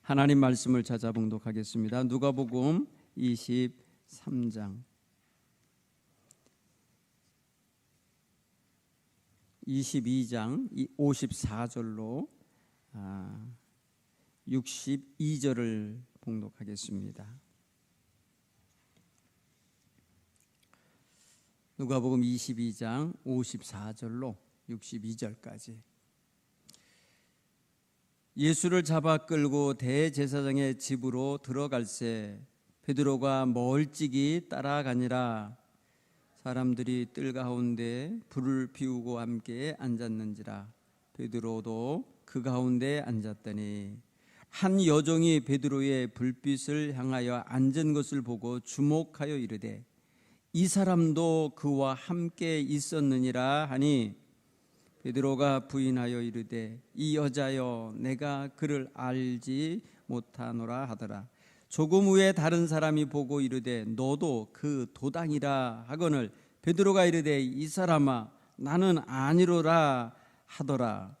하나님 말씀을 찾아 봉독하겠습니다. 누가복음 23장 22장 54절로 62절을 봉독하겠습니다. 누가복음 22장 54절로 62절까지. 예수를 잡아 끌고 대제사장의 집으로 들어갈새 베드로가 멀찍이 따라가니라. 사람들이 뜰 가운데 불을 피우고 함께 앉았는지라. 베드로도 그 가운데 앉았더니 한 여종이 베드로의 불빛을 향하여 앉은 것을 보고 주목하여 이르되 이 사람도 그와 함께 있었느니라 하니, 베드로가 부인하여 이르되 이 여자여 내가 그를 알지 못하노라 하더라. 조금 후에 다른 사람이 보고 이르되 너도 그 도당이라 하거늘 베드로가 이르되 이 사람아 나는 아니로라 하더라.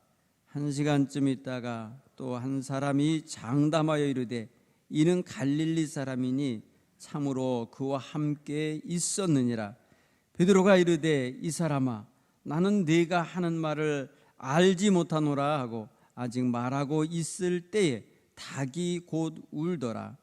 1시간쯤 있다가 또 한 사람이 장담하여 이르되 이는 갈릴리 사람이니 참으로 그와 함께 있었느니라. 베드로가 이르되 이 사람아 나는 네가 하는 말을 알지 못하노라 하고 아직 말하고 있을 때에 닭이 곧 울더라.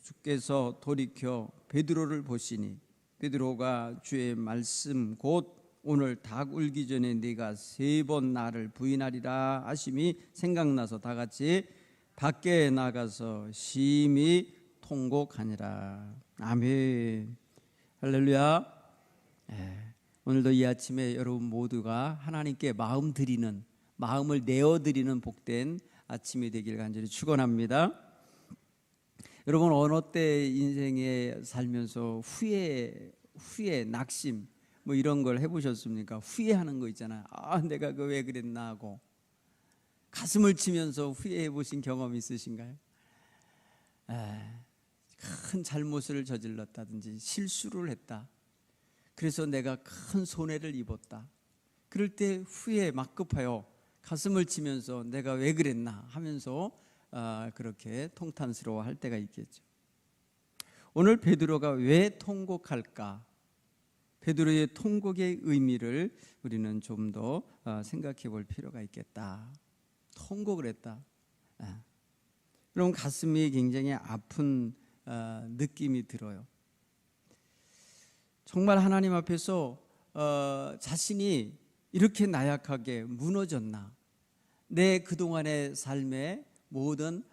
주께서 돌이켜 베드로를 보시니 베드로가 주의 말씀 곧 오늘 닭 울기 전에 네가 3번 나를 부인하리라 하심이 생각나서 다 같이 밖에 나가서 심히 통곡하니라. 아멘. 할렐루야. 오늘도 이 아침에 여러분 모두가 하나님께 마음을 내어드리는 복된 아침이 되길 간절히 축원합니다. 여러분 어느 때 인생에 살면서 후회, 낙심 뭐 이런 걸 해보셨습니까? 후회하는 거 있잖아요. 내가 그 왜 그랬나 하고 가슴을 치면서 후회해 보신 경험 있으신가요? 큰 잘못을 저질렀다든지 실수를 했다. 그래서 내가 큰 손해를 입었다. 그럴 때 후회에 막 급하여 가슴을 치면서 내가 왜 그랬나 하면서 그렇게 통탄스러워할 때가 있겠죠. 오늘 베드로가 왜 통곡할까? 베드로의 통곡의 의미를 우리는 좀 더 생각해 볼 필요가 있겠다. 통곡을 했다. 그럼 가슴이 굉장히 아픈 느낌이 들어요. 정말 하나님 앞에서 자신이 이렇게 나약하게 무너졌나? 내 그동안의 삶의 모든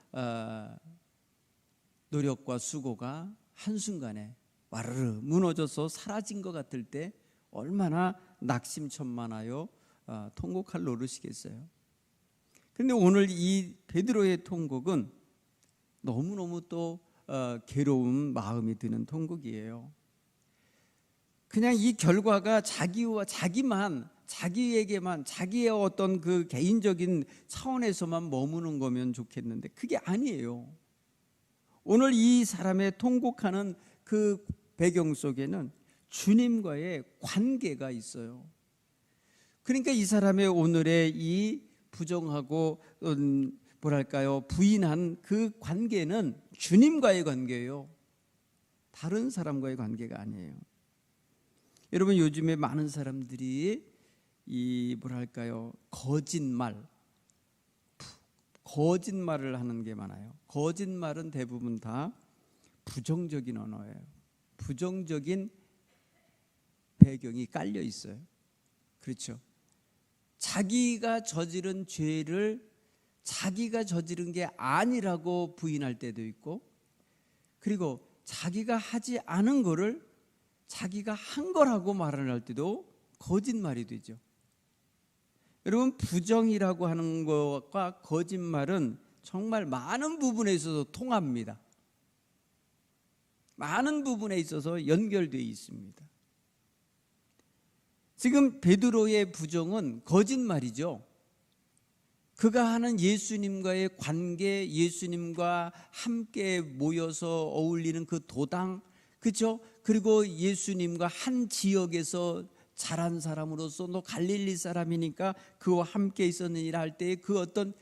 노력과 수고가 한순간에 와르르 무너져서 사라진 것 같을 때 얼마나 낙심천만하여 통곡할 노릇이겠어요. 그런데 오늘 이 베드로의 통곡은 너무너무 또 괴로운 마음이 드는 통곡이에요. 그냥 이 결과가 자기에게만 자기의 어떤 그 개인적인 차원에서만 머무는 거면 좋겠는데 그게 아니에요. 오늘 이 사람의 통곡하는 그 배경 속에는 주님과의 관계가 있어요. 그러니까 이 사람의 오늘의 이 부정하고 부인한 그 관계는 주님과의 관계예요. 다른 사람과의 관계가 아니에요. 여러분 요즘에 많은 사람들이 거짓말을 하는 게 많아요. 거짓말은 대부분 다 부정적인 언어예요. 부정적인 배경이 깔려 있어요. 그렇죠? 자기가 저지른 죄를 자기가 저지른 게 아니라고 부인할 때도 있고, 그리고 자기가 하지 않은 거를 자기가 한 거라고 말을 할 때도 거짓말이 되죠. 여러분 부정이라고 하는 것과 거짓말은 정말 많은 부분에 있어서 통합니다. 많은 부분에 있어서 연결되어 있습니다. 지금 베드로의 부정은 거짓말이죠. 그가 하는 예수님과의 관계, 예수님과 함께 모여서 어울리는 그 도당, 그렇죠? 그리고 예수님과 한 지역에서 자란 사람으로서 너 갈릴리 사람이니까 그와 함께 있었느니라 할 때의 그 어떤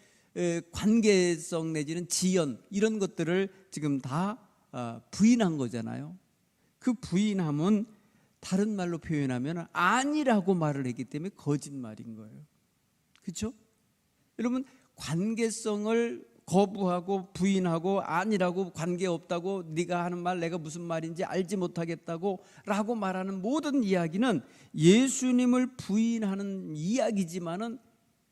관계성 내지는 지연 이런 것들을 지금 다 부인한 거잖아요. 그 부인함은 다른 말로 표현하면 아니라고 말을 했기 때문에 거짓말인 거예요. 그렇죠? 여러분, 관계성을 거부하고 부인하고 아니라고, 관계없다고, 네가 하는 말 내가 무슨 말인지 알지 못하겠다고 라고 말하는 모든 이야기는 예수님을 부인하는 이야기지만은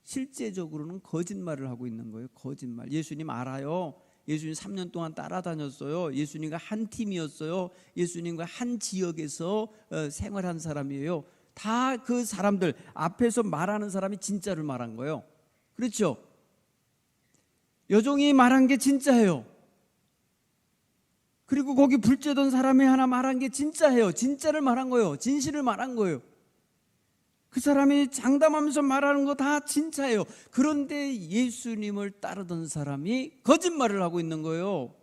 실제적으로는 거짓말을 하고 있는 거예요. 거짓말. 예수님 알아요. 예수님 3년 동안 따라다녔어요. 예수님과 한 팀이었어요. 예수님과 한 지역에서 생활한 사람이에요. 다 그 사람들 앞에서 말하는 사람이 진짜를 말한 거예요. 그렇죠? 여종이 말한 게 진짜예요. 그리고 거기 불쬐던 사람이 하나 말한 게 진짜예요. 진짜를 말한 거예요. 진실을 말한 거예요. 그 사람이 장담하면서 말하는 거 다 진짜예요. 그런데 예수님을 따르던 사람이 거짓말을 하고 있는 거예요.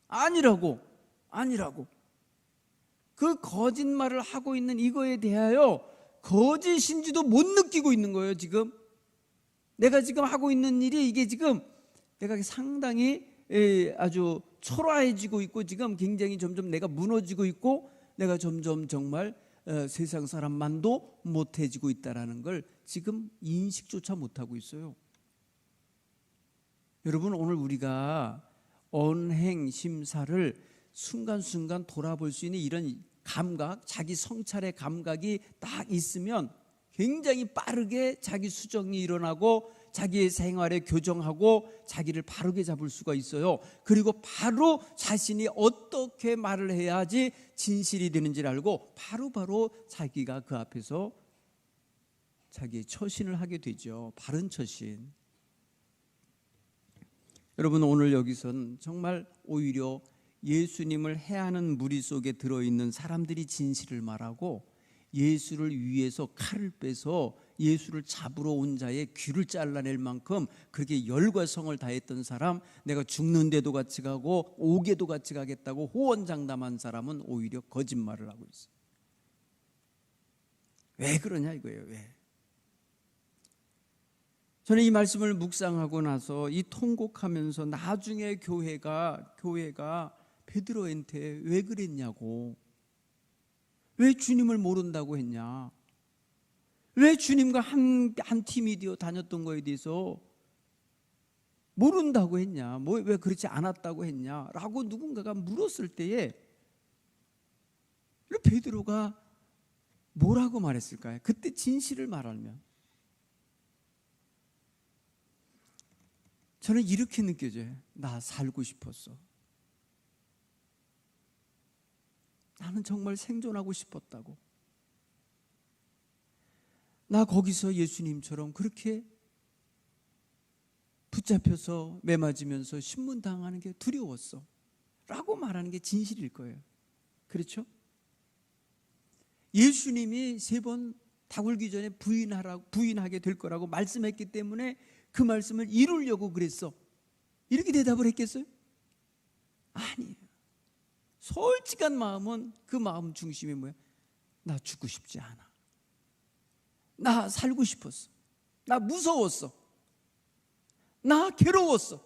아니라고. 그 거짓말을 하고 있는 이거에 대하여 거짓인지도 못 느끼고 있는 거예요. 지금 내가 지금 하고 있는 일이 이게 지금 내가 상당히 아주 초라해지고 있고, 지금 굉장히 점점 내가 무너지고 있고, 내가 점점 정말 세상 사람만도 못해지고 있다는 걸 지금 인식조차 못하고 있어요. 여러분, 오늘 우리가 언행 심사를 순간순간 돌아볼 수 있는 이런 감각, 자기 성찰의 감각이 딱 있으면 굉장히 빠르게 자기 수정이 일어나고 자기의 생활에 교정하고 자기를 바르게 잡을 수가 있어요. 그리고 바로 자신이 어떻게 말을 해야지 진실이 되는지를 알고 바로 자기가 그 앞에서 자기의 처신을 하게 되죠. 바른 처신. 여러분, 오늘 여기선 정말 오히려 예수님을 해하는 무리 속에 들어있는 사람들이 진실을 말하고, 예수를 위해서 칼을 빼서 예수를 잡으러 온 자의 귀를 잘라낼 만큼 그렇게 열과 성을 다했던 사람, 내가 죽는데도 같이 가고 오게도 같이 가겠다고 호언장담한 사람은 오히려 거짓말을 하고 있어요. 왜 그러냐 이거예요. 왜? 저는 이 말씀을 묵상하고 나서 이 통곡하면서 나중에 교회가 베드로한테 왜 그랬냐고, 왜 주님을 모른다고 했냐, 왜 주님과 한 팀이 되어 다녔던 거에 대해서 모른다고 했냐, 왜 그렇지 않았다고 했냐라고 누군가가 물었을 때에 베드로가 뭐라고 말했을까요? 그때 진실을 말하면 저는 이렇게 느껴져요. 나 살고 싶었어. 나는 정말 생존하고 싶었다고. 나 거기서 예수님처럼 그렇게 붙잡혀서 매맞으면서 신문당하는 게 두려웠어 라고 말하는 게 진실일 거예요. 그렇죠? 예수님이 3번 다 굴기 전에 부인하게 될 거라고 말씀했기 때문에 그 말씀을 이루려고 그랬어. 이렇게 대답을 했겠어요? 아니에요. 솔직한 마음은 그 마음 중심이 뭐야? 나 죽고 싶지 않아. 나 살고 싶었어. 나 무서웠어. 나 괴로웠어.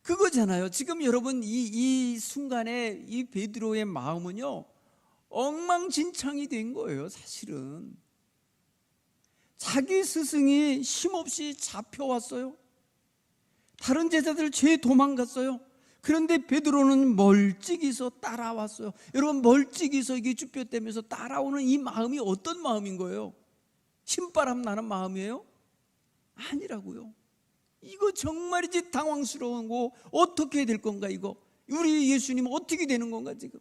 그거잖아요. 지금 여러분 이 순간에 이 베드로의 마음은요, 엉망진창이 된 거예요. 사실은 자기 스승이 힘없이 잡혀왔어요. 다른 제자들 죄 도망갔어요. 그런데 베드로는 멀찍이서 따라왔어요. 여러분, 멀찍이서 이게 쭈뼛대면서 따라오는 이 마음이 어떤 마음인 거예요? 신바람 나는 마음이에요? 아니라고요. 이거 정말이지 당황스러운 어떻게 될 건가, 이거 우리 예수님 어떻게 되는 건가, 지금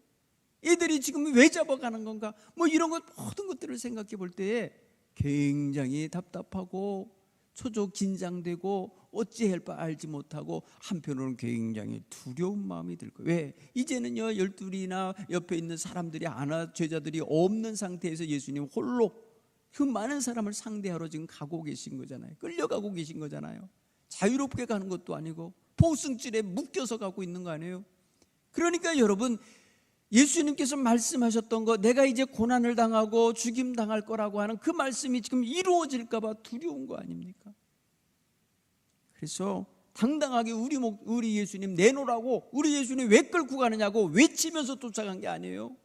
애들이 지금 왜 잡아가는 건가, 이런 것, 모든 것들을 생각해 볼 때에 굉장히 답답하고 초조 긴장되고 어찌할 바 알지 못하고 한편으로는 굉장히 두려운 마음이 들 거예요. 왜? 이제는요 12이나 옆에 있는 사람들이 하나, 제자들이 없는 상태에서 예수님 홀로 그 많은 사람을 상대하러 지금 가고 계신 거잖아요. 끌려가고 계신 거잖아요. 자유롭게 가는 것도 아니고 포승줄에 묶여서 가고 있는 거 아니에요? 그러니까 여러분, 예수님께서 말씀하셨던 거, 내가 이제 고난을 당하고 죽임 당할 거라고 하는 그 말씀이 지금 이루어질까 봐 두려운 거 아닙니까? 그래서 당당하게 우리 예수님 내놓으라고, 우리 예수님 왜 끌고 가느냐고 외치면서 쫓아간 게 아니에요.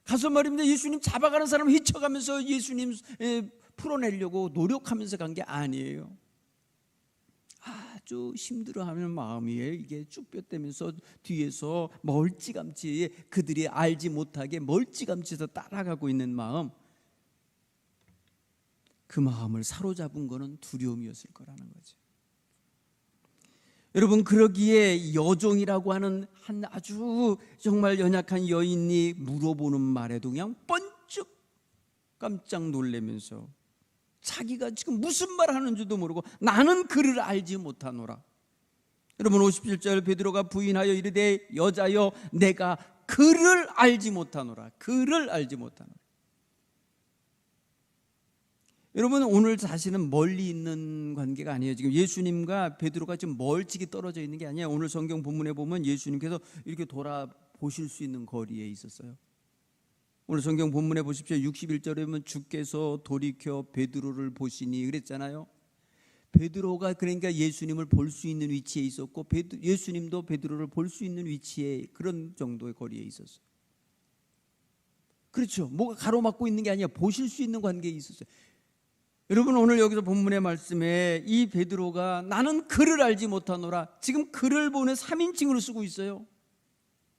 가서 말입니다, 예수님 잡아가는 사람 휘쳐가면서 예수님 풀어내려고 노력하면서 간 게 아니에요. 아주 힘들어하는 마음이에요. 이게 쭈뼛대면서 뒤에서 멀찌감치, 그들이 알지 못하게 멀찌감치해서 따라가고 있는 마음, 그 마음을 사로잡은 거는 두려움이었을 거라는 거죠. 여러분, 그러기에 여종이라고 하는 한 아주 정말 연약한 여인이 물어보는 말에도 그냥 번쩍 깜짝 놀라면서 자기가 지금 무슨 말 하는지도 모르고 나는 그를 알지 못하노라. 여러분, 57절 베드로가 부인하여 이르되 여자여 내가 그를 알지 못하노라. 그를 알지 못하노라. 여러분, 오늘 자신은 멀리 있는 관계가 아니에요. 지금 예수님과 베드로가 지금 멀찍이 떨어져 있는 게 아니에요. 오늘 성경 본문에 보면 예수님께서 이렇게 돌아보실 수 있는 거리에 있었어요. 오늘 성경 본문에 보십시오. 61절에 보면 주께서 돌이켜 베드로를 보시니 그랬잖아요. 베드로가 그러니까 예수님을 볼 수 있는 위치에 있었고, 예수님도 베드로를 볼 수 있는 위치에, 그런 정도의 거리에 있었어요. 그렇죠. 뭐가 가로막고 있는 게 아니라 보실 수 있는 관계에 있었어요. 여러분, 오늘 여기서 본문의 말씀에 이 베드로가 나는 그를 알지 못하노라, 지금 그를 보는 3인칭으로 쓰고 있어요.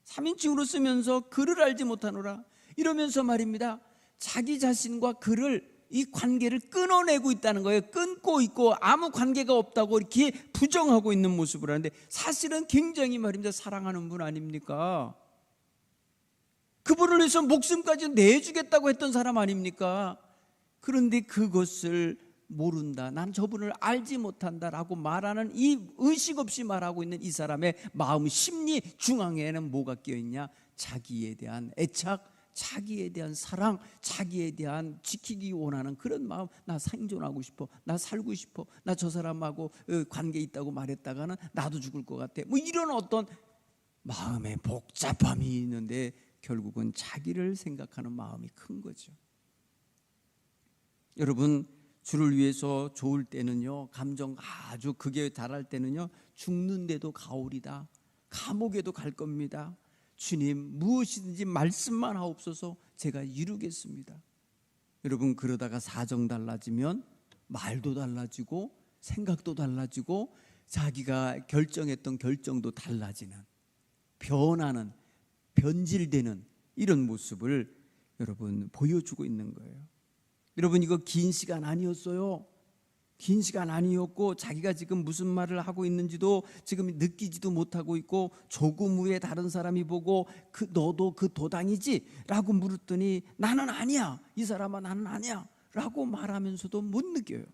3인칭으로 쓰면서 그를 알지 못하노라 이러면서 말입니다, 자기 자신과 그를, 이 관계를 끊어내고 있다는 거예요. 끊고 있고 아무 관계가 없다고 이렇게 부정하고 있는 모습을 하는데, 사실은 굉장히 말입니다, 사랑하는 분 아닙니까? 그분을 위해서 목숨까지 내주겠다고 했던 사람 아닙니까? 그런데 그것을 모른다, 난 저분을 알지 못한다라고 말하는, 이 의식 없이 말하고 있는 이 사람의 마음, 심리 중앙에는 뭐가 끼어있냐? 자기에 대한 애착, 자기에 대한 사랑, 자기에 대한 지키기 원하는 그런 마음. 나 생존하고 싶어, 나 살고 싶어, 나 저 사람하고 관계 있다고 말했다가는 나도 죽을 것 같아, 뭐 이런 어떤 마음의 복잡함이 있는데 결국은 자기를 생각하는 마음이 큰 거죠. 여러분, 주를 위해서 좋을 때는요, 감정 아주 극에 달할 때는요, 죽는데도 가오리다, 감옥에도 갈 겁니다. 주님, 무엇이든지 말씀만 하옵소서, 제가 이루겠습니다. 여러분, 그러다가 사정 달라지면 말도 달라지고 생각도 달라지고 자기가 결정했던 결정도 달라지는, 변하는, 변질되는 이런 모습을 여러분 보여주고 있는 거예요. 여러분, 이거 긴 시간 아니었어요. 긴 시간 아니었고, 자기가 지금 무슨 말을 하고 있는지도 지금 느끼지도 못하고 있고, 조금 후에 다른 사람이 보고 너도 그 도당이지? 라고 물었더니 나는 아니야, 이 사람아 나는 아니야 라고 말하면서도 못 느껴요.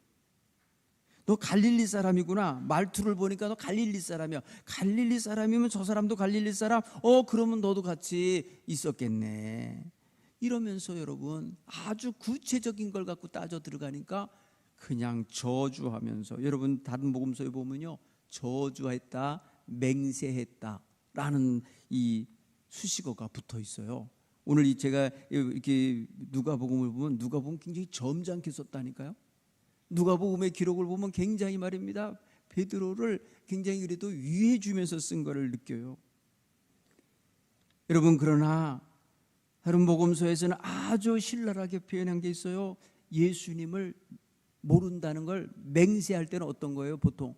너 갈릴리 사람이구나, 말투를 보니까 너 갈릴리 사람이야. 갈릴리 사람이면 저 사람도 갈릴리 사람, 그러면 너도 같이 있었겠네. 이러면서 여러분, 아주 구체적인 걸 갖고 따져 들어가니까 그냥 저주하면서, 여러분 다른 복음서에 보면요, 저주했다, 맹세했다 라는 이 수식어가 붙어 있어요. 오늘 제가 이렇게 누가복음을 보면 누가복음 굉장히 점잖게 썼다니까요. 누가복음의 기록을 보면 굉장히 말입니다, 베드로를 굉장히 그래도 위해 주면서 쓴 거를 느껴요. 여러분, 그러나 다른 복음서에서는 아주 신랄하게 표현한 게 있어요. 예수님을 모른다는 걸 맹세할 때는 어떤 거예요? 보통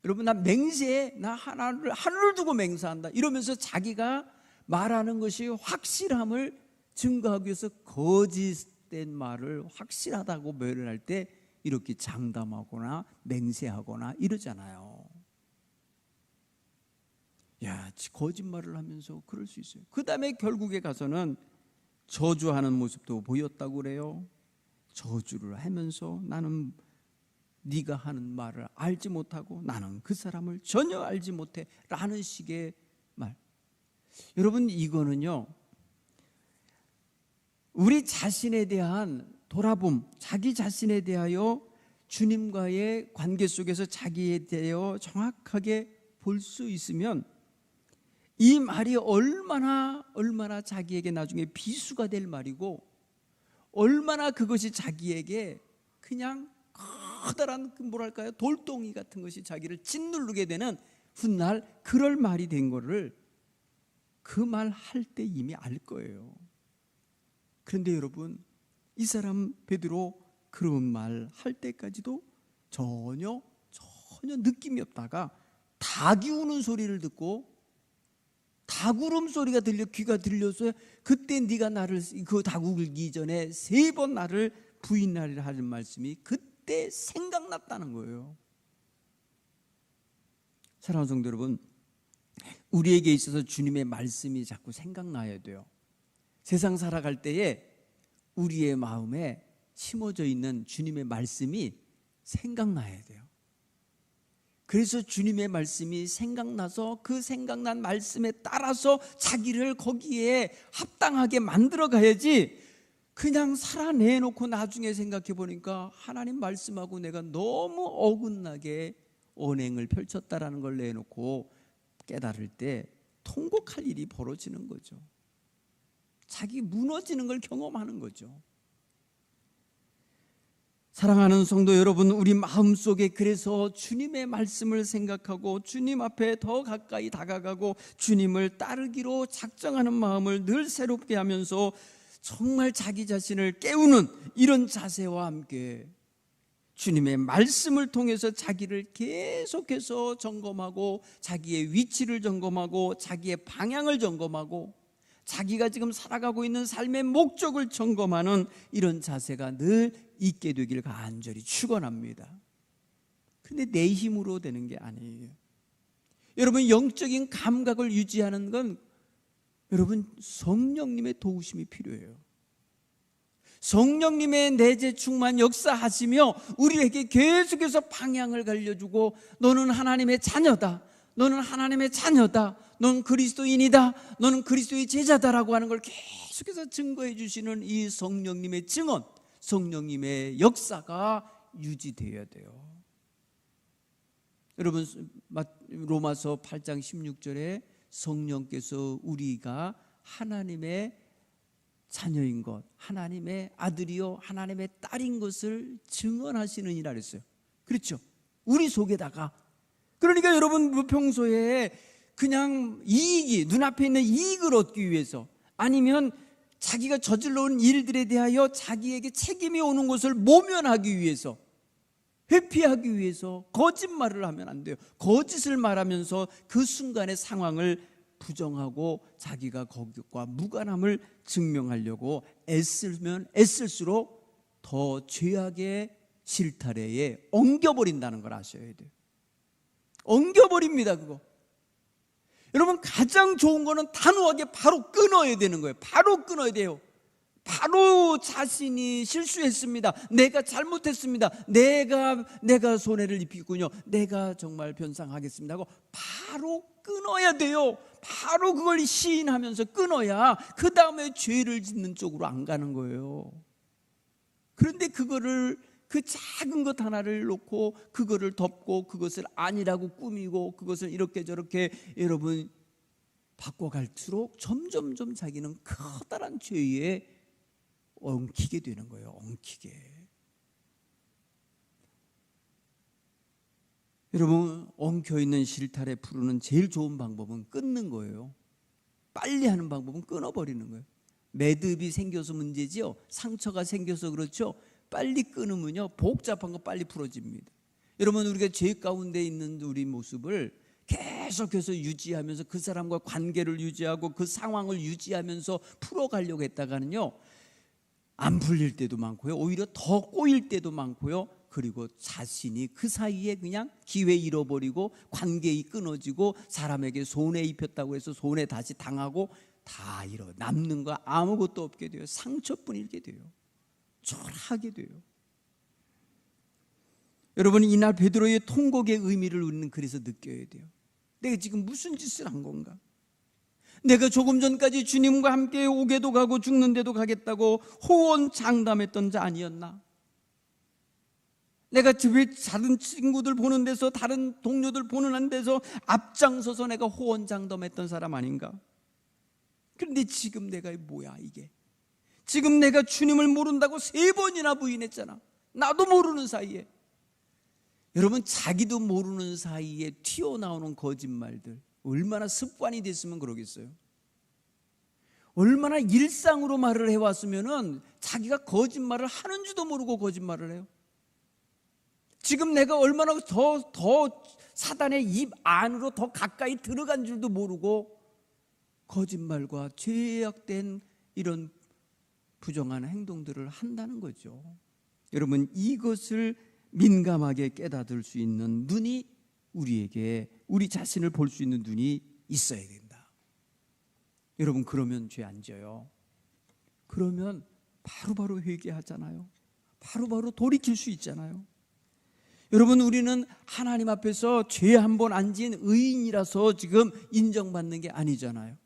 여러분, 나 맹세해, 나 하늘을 두고 맹세한다 이러면서 자기가 말하는 것이 확실함을 증거하기 위해서 거짓된 말을 확실하다고 묘를 할 때 이렇게 장담하거나 맹세하거나 이러잖아요. 야, 거짓말을 하면서 그럴 수 있어요. 그 다음에 결국에 가서는 저주하는 모습도 보였다고 그래요. 저주를 하면서 나는 네가 하는 말을 알지 못하고 나는 그 사람을 전혀 알지 못해 라는 식의 말. 여러분, 이거는요, 우리 자신에 대한 돌아봄, 자기 자신에 대하여 주님과의 관계 속에서 자기에 대하여 정확하게 볼 수 있으면 이 말이 얼마나 자기에게 나중에 비수가 될 말이고, 얼마나 그것이 자기에게 그냥 커다란 뭐랄까요, 돌덩이 같은 것이 자기를 짓누르게 되는 훗날 그럴 말이 된 거를 그 말 할 때 이미 알 거예요. 그런데 여러분, 이 사람 베드로 그런 말 할 때까지도 전혀 느낌이 없다가 닭이 우는 소리를 듣고 닭 울음소리가 들려 귀가 들려서 그때 네가 나를 그 닭 울기 전에 3번 나를 부인하리라 하는 말씀이 그때 생각났다는 거예요. 사랑하는 성도 여러분, 우리에게 있어서 주님의 말씀이 자꾸 생각나야 돼요. 세상 살아갈 때에 우리의 마음에 심어져 있는 주님의 말씀이 생각나야 돼요. 그래서 주님의 말씀이 생각나서 그 생각난 말씀에 따라서 자기를 거기에 합당하게 만들어 가야지, 그냥 살아내놓고 나중에 생각해 보니까 하나님 말씀하고 내가 너무 어긋나게 언행을 펼쳤다라는 걸 내놓고 깨달을 때 통곡할 일이 벌어지는 거죠. 자기 무너지는 걸 경험하는 거죠. 사랑하는 성도 여러분, 우리 마음속에 그래서 주님의 말씀을 생각하고 주님 앞에 더 가까이 다가가고 주님을 따르기로 작정하는 마음을 늘 새롭게 하면서 정말 자기 자신을 깨우는 이런 자세와 함께 주님의 말씀을 통해서 자기를 계속해서 점검하고 자기의 위치를 점검하고 자기의 방향을 점검하고 자기가 지금 살아가고 있는 삶의 목적을 점검하는 이런 자세가 늘 있게 되길 간절히 축원합니다. 근데 내 힘으로 되는 게 아니에요. 여러분, 영적인 감각을 유지하는 건 여러분 성령님의 도우심이 필요해요. 성령님의 내재 충만 역사하시며 우리에게 계속해서 방향을 알려주고, 너는 하나님의 자녀다, 너는 하나님의 자녀다, 너는 그리스도인이다, 너는 그리스도의 제자다라고 하는 걸 계속해서 증거해 주시는 이 성령님의 증언, 성령님의 역사가 유지되어야 돼요. 여러분, 로마서 8장 16절에 성령께서 우리가 하나님의 자녀인 것, 하나님의 아들이요 하나님의 딸인 것을 증언하시느니라 그랬어요. 그렇죠? 우리 속에다가. 그러니까 여러분, 평소에 그냥 이익이, 눈앞에 있는 이익을 얻기 위해서, 아니면 자기가 저질러 온 일들에 대하여 자기에게 책임이 오는 것을 모면하기 위해서, 회피하기 위해서 거짓말을 하면 안 돼요. 거짓을 말하면서 그 순간의 상황을 부정하고 자기가 거기과 무관함을 증명하려고 애쓰면 애쓸수록 더 죄악의 실타래에 엉겨버린다는 걸 아셔야 돼요. 엉겨버립니다, 그거. 여러분, 가장 좋은 거는 단호하게 바로 끊어야 되는 거예요. 바로 끊어야 돼요. 바로 자신이 실수했습니다, 내가 잘못했습니다, 내가 손해를 입히군요, 내가 정말 변상하겠습니다 하고 바로 끊어야 돼요. 바로 그걸 시인하면서 끊어야 그 다음에 죄를 짓는 쪽으로 안 가는 거예요. 그런데 그거를, 그 작은 것 하나를 놓고 그거를 덮고 그것을 아니라고 꾸미고 그것을 이렇게 저렇게 여러분 바꿔갈수록 점점점 자기는 커다란 죄에 엉키게 되는 거예요. 엉키게. 여러분, 엉켜있는 실타래 푸르는 제일 좋은 방법은 끊는 거예요. 빨리 하는 방법은 끊어버리는 거예요. 매듭이 생겨서 문제지요, 상처가 생겨서 그렇죠. 빨리 끊으면요 복잡한 거 빨리 풀어집니다. 여러분, 우리가 죄 가운데 있는 우리 모습을 계속해서 유지하면서 그 사람과 관계를 유지하고 그 상황을 유지하면서 풀어가려고 했다가는요 안 풀릴 때도 많고요, 오히려 더 꼬일 때도 많고요, 그리고 자신이 그 사이에 그냥 기회 잃어버리고 관계가 끊어지고 사람에게 손해 입혔다고 해서 손해 다시 당하고 다 잃어, 남는 거 아무것도 없게 돼요. 상처뿐이게 돼요. 초라하게 돼요. 여러분, 이날 베드로의 통곡의 의미를 우리는 그래서 느껴야 돼요. 내가 지금 무슨 짓을 한 건가? 내가 조금 전까지 주님과 함께 오게도 가고 죽는데도 가겠다고 호언장담했던 자 아니었나? 내가 집에 다른 친구들 보는 데서, 다른 동료들 보는 데서 앞장서서 내가 호언장담했던 사람 아닌가? 그런데 지금 내가 뭐야 이게? 지금 내가 주님을 모른다고 3번이나 부인했잖아. 나도 모르는 사이에. 여러분, 자기도 모르는 사이에 튀어나오는 거짓말들 얼마나 습관이 됐으면 그러겠어요. 얼마나 일상으로 말을 해왔으면은 자기가 거짓말을 하는 줄도 모르고 거짓말을 해요. 지금 내가 얼마나 더 사단의 입 안으로 더 가까이 들어간 줄도 모르고 거짓말과 죄악된 이런 부정한 행동들을 한다는 거죠. 여러분, 이것을 민감하게 깨닫을 수 있는 눈이 우리에게, 우리 자신을 볼 수 있는 눈이 있어야 된다. 여러분, 그러면 죄 안 져요. 그러면 바로바로 회개하잖아요. 바로바로 돌이킬 수 있잖아요. 여러분, 우리는 하나님 앞에서 죄 한 번 안 지은 의인이라서 지금 인정받는 게 아니잖아요.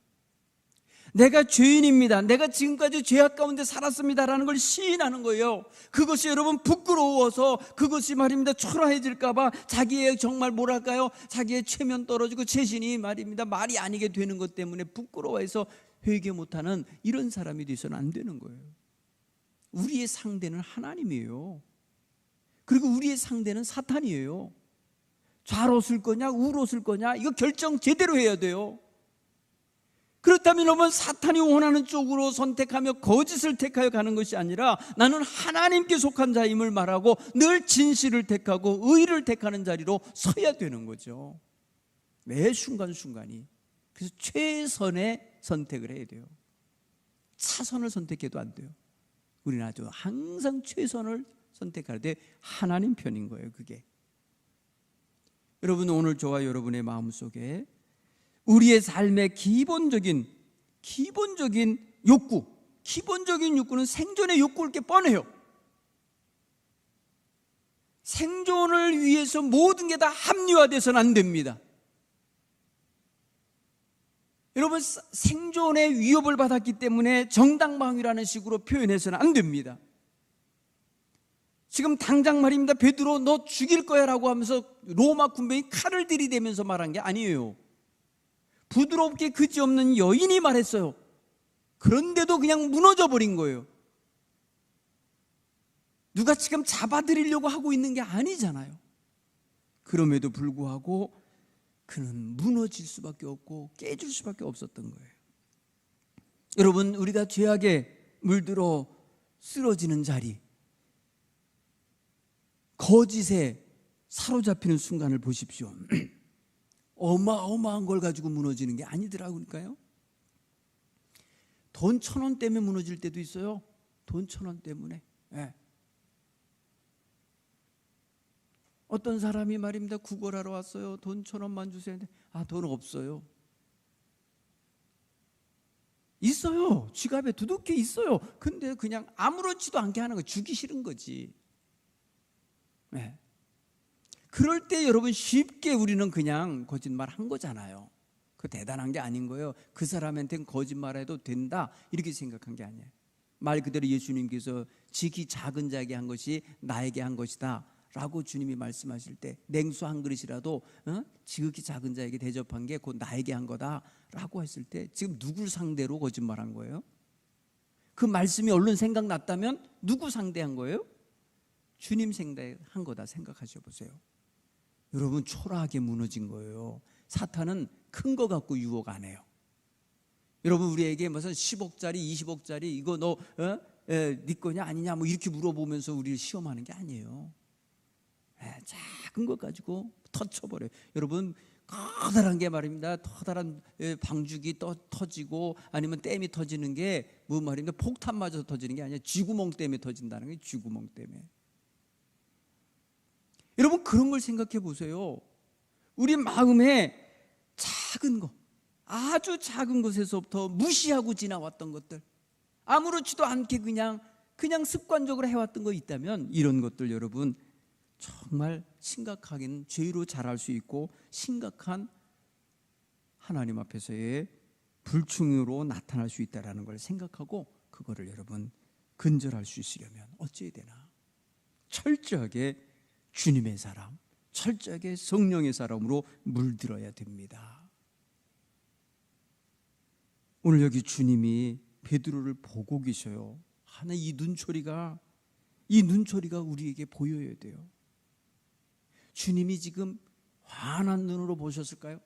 내가 죄인입니다, 내가 지금까지 죄악 가운데 살았습니다라는 걸 시인하는 거예요. 그것이 여러분 부끄러워서, 그것이 말입니다 초라해질까 봐 자기의 정말 뭐랄까요, 자기의 체면 떨어지고 자신이 말입니다 말이 아니게 되는 것 때문에 부끄러워해서 회개 못하는 이런 사람이 돼서는 안 되는 거예요. 우리의 상대는 하나님이에요. 그리고 우리의 상대는 사탄이에요. 좌로 쓸 거냐 우로 쓸 거냐, 이거 결정 제대로 해야 돼요. 그렇다면 여러분, 사탄이 원하는 쪽으로 선택하며 거짓을 택하여 가는 것이 아니라 나는 하나님께 속한 자임을 말하고 늘 진실을 택하고 의를 택하는 자리로 서야 되는 거죠. 매 순간순간이. 그래서 최선의 선택을 해야 돼요. 차선을 선택해도 안 돼요. 우리는 아주 항상 최선을 선택할 때 하나님 편인 거예요. 그게. 여러분, 오늘 저와 여러분의 마음속에 우리의 삶의 기본적인 욕구, 기본적인 욕구는 생존의 욕구일 게 뻔해요. 생존을 위해서 모든 게 다 합리화돼서는 안 됩니다. 여러분, 생존의 위협을 받았기 때문에 정당방위라는 식으로 표현해서는 안 됩니다. 지금 당장 말입니다 베드로 너 죽일 거야 라고 하면서 로마 군병이 칼을 들이대면서 말한 게 아니에요. 부드럽게 그지없는 여인이 말했어요. 그런데도 그냥 무너져 버린 거예요. 누가 지금 잡아들이려고 하고 있는 게 아니잖아요. 그럼에도 불구하고 그는 무너질 수밖에 없고 깨질 수밖에 없었던 거예요. 여러분, 우리가 죄악에 물들어 쓰러지는 자리, 거짓에 사로잡히는 순간을 보십시오. 어마어마한 걸 가지고 무너지는 게 아니더라고요. 돈 1,000원 때문에 무너질 때도 있어요. 돈 1,000원 때문에. 네. 어떤 사람이 말입니다 구걸하러 왔어요. 돈 1,000원만 주세요. 돈 없어요. 있어요. 지갑에 두둑히 있어요. 근데 그냥 아무렇지도 않게 하는 거, 주기 싫은 거지. 네. 그럴 때 여러분 쉽게 우리는 그냥 거짓말 한 거잖아요. 그 대단한 게 아닌 거예요. 그 사람한테는 거짓말해도 된다 이렇게 생각한 게 아니에요. 말 그대로 예수님께서 지극히 작은 자에게 한 것이 나에게 한 것이다 라고 주님이 말씀하실 때, 냉수 한 그릇이라도 지극히 작은 자에게 대접한 게 곧 나에게 한 거다 라고 했을 때 지금 누굴 상대로 거짓말한 거예요? 그 말씀이 얼른 생각났다면 누구 상대한 거예요? 주님 상대한 거다 생각하셔 보세요. 여러분, 초라하게 무너진 거예요. 사탄은 큰 거 갖고 유혹 안 해요. 여러분, 우리에게 무슨 10억짜리 20억짜리 이거 너 네 거냐 아니냐 뭐 이렇게 물어보면서 우리를 시험하는 게 아니에요. 작은 것 가지고 터쳐버려요. 여러분, 커다란 게 말입니다 커다란 방죽이 터지고 아니면 댐이 터지는 게 뭐 말입니다 폭탄 맞아서 터지는 게 아니라 쥐구멍 때문에 터진다는 게, 쥐구멍 때문에. 여러분, 그런 걸 생각해 보세요. 우리 마음에 작은 거, 아주 작은 것에서부터 무시하고 지나왔던 것들, 아무렇지도 않게 그냥 습관적으로 해왔던 거 있다면 이런 것들 여러분 정말 심각하긴 죄로 자랄 수 있고 심각한 하나님 앞에서의 불충으로 나타날 수 있다는 걸 생각하고 그거를 여러분 근절할 수 있으려면 어찌해야 되나? 철저하게 주님의 사람, 철저하게 성령의 사람으로 물들어야 됩니다. 오늘 여기 주님이 베드로를 보고 계셔요. 이 눈초리가 이 눈초리가 우리에게 보여야 돼요. 주님이 지금 환한 눈으로 보셨을까요?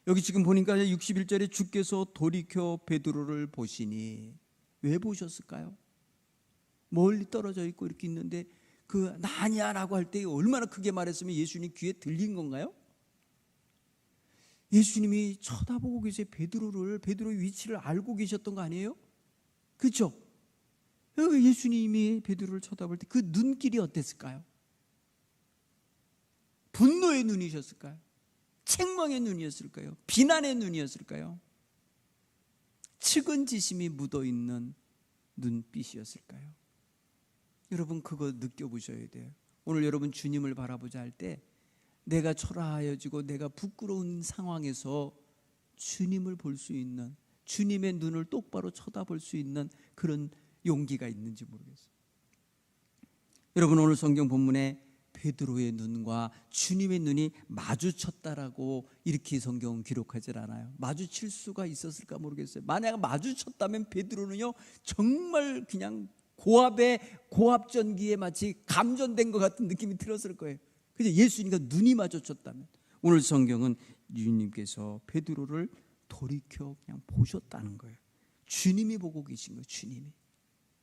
여기 지금 보니까 61절에 주께서 돌이켜 베드로를 보시니, 왜 보셨을까요? 멀리 떨어져 있고 이렇게 있는데 그 나 아니야 라고 할 때 얼마나 크게 말했으면 예수님 귀에 들린 건가요? 예수님이 쳐다보고 계세요. 베드로의 위치를 알고 계셨던 거 아니에요? 그렇죠? 예수님이 베드로를 쳐다볼 때 그 눈길이 어땠을까요? 분노의 눈이셨을까요? 책망의 눈이었을까요? 비난의 눈이었을까요? 측은지심이 묻어있는 눈빛이었을까요? 여러분, 그거 느껴보셔야 돼요. 오늘 여러분 주님을 바라보자 할 때 내가 초라해지고 내가 부끄러운 상황에서 주님을 볼 수 있는, 주님의 눈을 똑바로 쳐다볼 수 있는 그런 용기가 있는지 모르겠어요. 여러분, 오늘 성경 본문에 베드로의 눈과 주님의 눈이 마주쳤다라고 이렇게 성경은 기록하지 않아요. 마주칠 수가 있었을까 모르겠어요. 만약 마주쳤다면 베드로는요 정말 그냥 고압전기에 마치 감전된 것 같은 느낌이 들었을 거예요. 그죠? 예수님과 눈이 마주쳤다면. 오늘 성경은 주님께서 베드로를 돌이켜 그냥 보셨다는 거예요. 주님이 보고 계신 거예요. 주님이.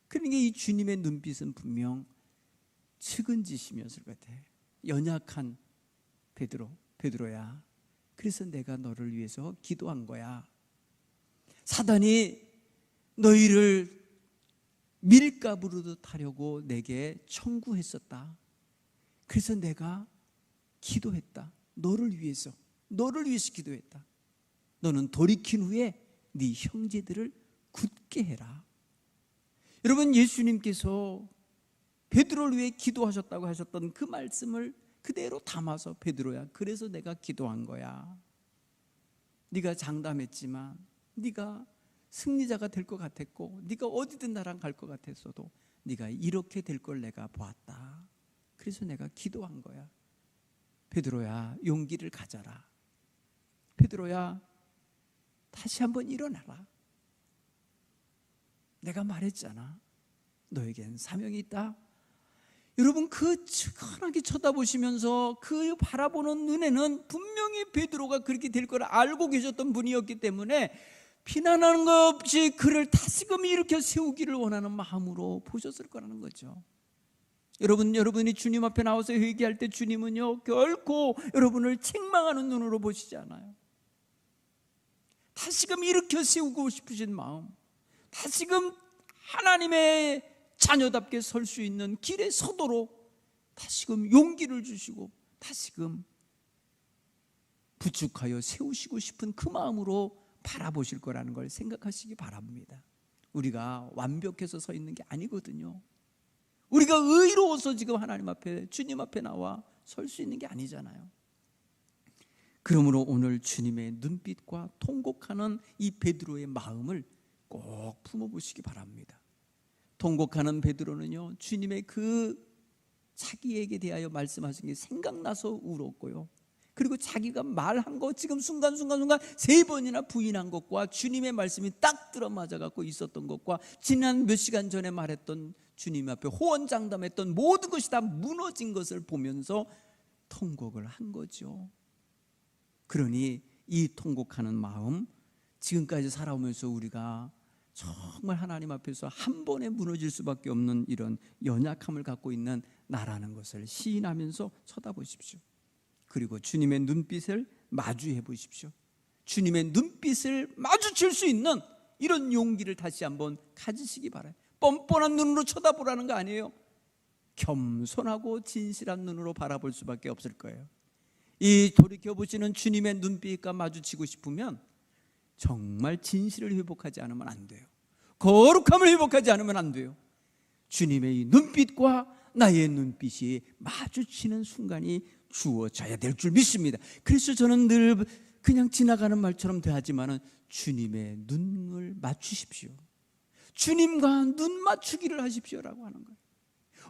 그러니까 이 주님의 눈빛은 분명 측은지심이었을 것 같아요. 연약한 베드로야, 그래서 내가 너를 위해서 기도한 거야. 사단이 너희를 밀가부르듯 하려고 내게 청구했었다. 그래서 내가 기도했다. 너를 위해서 기도했다. 너는 돌이킨 후에 네 형제들을 굳게 해라. 여러분, 예수님께서 베드로를 위해 기도하셨다고 하셨던 그 말씀을 그대로 담아서, 베드로야, 그래서 내가 기도한 거야. 네가 장담했지만, 네가 승리자가 될 것 같았고, 네가 어디든 나랑 갈 것 같았어도 네가 이렇게 될 걸 내가 보았다. 그래서 내가 기도한 거야. 베드로야, 용기를 가져라. 베드로야, 다시 한번 일어나라. 내가 말했잖아. 너에겐 사명이 있다. 여러분, 그 측은하게 쳐다보시면서 그 바라보는 눈에는 분명히 베드로가 그렇게 될 걸 알고 계셨던 분이었기 때문에 비난하는 것 없이 그를 다시금 일으켜 세우기를 원하는 마음으로 보셨을 거라는 거죠. 여러분이 주님 앞에 나와서 회개할 때 주님은요 결코 여러분을 책망하는 눈으로 보시지 않아요. 다시금 일으켜 세우고 싶으신 마음, 다시금 하나님의 자녀답게 설 수 있는 길에 서도록 다시금 용기를 주시고 다시금 부축하여 세우시고 싶은 그 마음으로 바라보실 거라는 걸 생각하시기 바랍니다. 우리가 완벽해서 서 있는 게 아니거든요. 우리가 의로워서 지금 하나님 앞에, 주님 앞에 나와 설 수 있는 게 아니잖아요. 그러므로 오늘 주님의 눈빛과 통곡하는 이 베드로의 마음을 꼭 품어보시기 바랍니다. 통곡하는 베드로는요 주님의 그 자기에게 대하여 말씀하신 게 생각나서 울었고요, 그리고 자기가 말한 거 지금 순간순간 3번이나 부인한 것과 주님의 말씀이 딱 들어맞아 갖고 있었던 것과 지난 몇 시간 전에 말했던 주님 앞에 호언장담했던 모든 것이 다 무너진 것을 보면서 통곡을 한 거죠. 그러니 이 통곡하는 마음, 지금까지 살아오면서 우리가 정말 하나님 앞에서 한 번에 무너질 수밖에 없는 이런 연약함을 갖고 있는 나라는 것을 시인하면서 쳐다보십시오. 그리고 주님의 눈빛을 마주해 보십시오. 주님의 눈빛을 마주칠 수 있는 이런 용기를 다시 한번 가지시기 바라요. 뻔뻔한 눈으로 쳐다보라는 거 아니에요. 겸손하고 진실한 눈으로 바라볼 수밖에 없을 거예요. 이 돌이켜보시는 주님의 눈빛과 마주치고 싶으면 정말 진실을 회복하지 않으면 안 돼요. 거룩함을 회복하지 않으면 안 돼요. 주님의 이 눈빛과 나의 눈빛이 마주치는 순간이 주어져야 될 줄 믿습니다. 그래서 저는 늘 그냥 지나가는 말처럼 대하지만은 주님의 눈을 맞추십시오. 주님과 눈 맞추기를 하십시오라고 하는 거예요.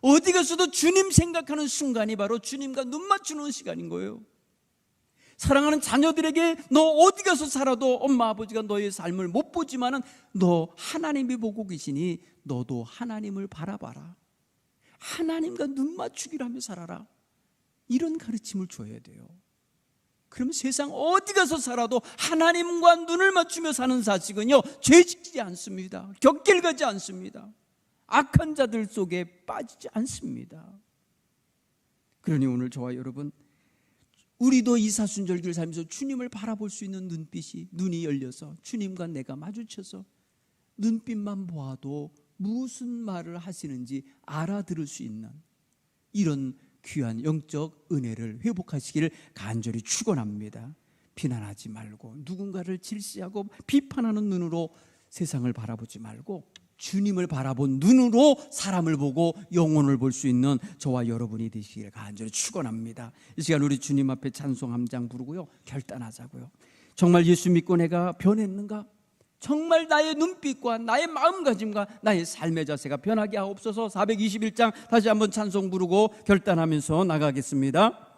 어디 가서도 주님 생각하는 순간이 바로 주님과 눈 맞추는 시간인 거예요. 사랑하는 자녀들에게 너 어디 가서 살아도 엄마 아버지가 너의 삶을 못 보지만은 너 하나님이 보고 계시니 너도 하나님을 바라봐라. 하나님과 눈 맞추기를 하며 살아라. 이런 가르침을 줘야 돼요. 그러면 세상 어디 가서 살아도 하나님과 눈을 맞추며 사는 자식은요, 죄짓지 않습니다. 곁길 가지 않습니다. 악한 자들 속에 빠지지 않습니다. 그러니 오늘 저와 여러분, 우리도 이 사순절기를 살면서 주님을 바라볼 수 있는 눈이 열려서 주님과 내가 마주쳐서 눈빛만 보아도 무슨 말을 하시는지 알아들을 수 있는 이런 귀한 영적 은혜를 회복하시기를 간절히 축원합니다. 비난하지 말고 누군가를 질시하고 비판하는 눈으로 세상을 바라보지 말고 주님을 바라본 눈으로 사람을 보고 영혼을 볼 수 있는 저와 여러분이 되시기를 간절히 축원합니다. 이 시간 우리 주님 앞에 찬송 한 장 부르고요, 결단하자고요. 정말 예수 믿고 내가 변했는가? 정말 나의 눈빛과 나의 마음가짐과 나의 삶의 자세가 변하게 하옵소서. 421장 다시 한번 찬송 부르고 결단하면서 나가겠습니다.